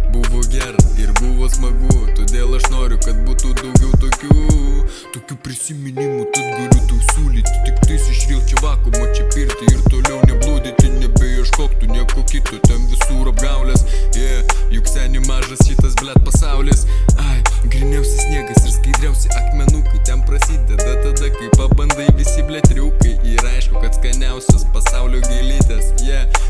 Buvo gera ir buvo smagu, todėl aš noriu, kad būtų daugiau tokių prisiminimų, tad galiu tau siūlyti tik tais išrilt čia vakuumą, čia pirti ir toliau neblūdyti, nebeieškok tu nieko kito, ten visur apgaulės. Juk seni mažas šitas blet pasaulis. Griniausi sniegas ir skaidriausi akmenukai, ten prasideda tada, kai pabandai visi bletriukai. Ir aišku, kad skaniausios pasaulio gėlytės,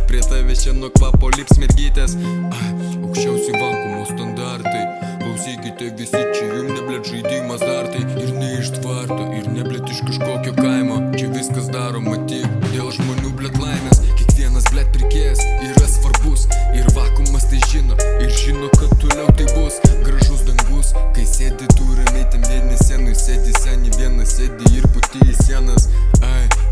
prie tavęs čia nuo kvapo lips mergytės. Aukščiausi vakuumo standartai, klausykite visi, čia jum ne blet žaidimas dartai. Ir ne iš tvarto, ir ne blet iš kažkokio kaimo, čia viskas daroma tik dėl žmonių blet laimės. Kiekvienas blet pirkėjas yra svarbus, ir vakuumas tai žino, ir žino, kad toliau tai bus gražus dangus. Kai sėdi tu ramiai ten vieni senui, sėdi seni, vienas sėdi ir puti į sienas.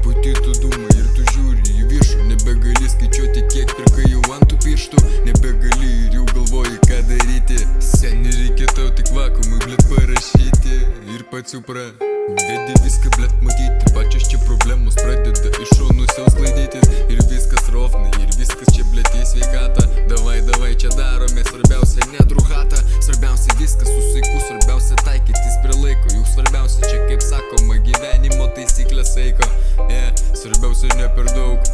Puti tu dūmai ir tu žiūri į viršų, nebegali skaičiuoti kiek pirkai jau ant tų pirštų, nebegali ir jau galvoji ką daryti. Seni reikia tau tik vakuumui blet parašyti ir pats supra. Vedi viską blet matyti, pačios čia problemos pradeda iš šonų jau sklaidytis. Ir viskas rovnai, ir viskas čia blet į sveikatą. Davai čia darome, svarbiausia nedruhata. Svarbiausia viskas su saiku, svarbiausia taikytis prie laiko. Juk svarbiausia čia kaip sakoma gyvenimo taisyklės saiko. Svarbiausia ne per daug,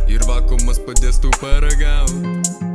ir vakuumas padės tau paragaut.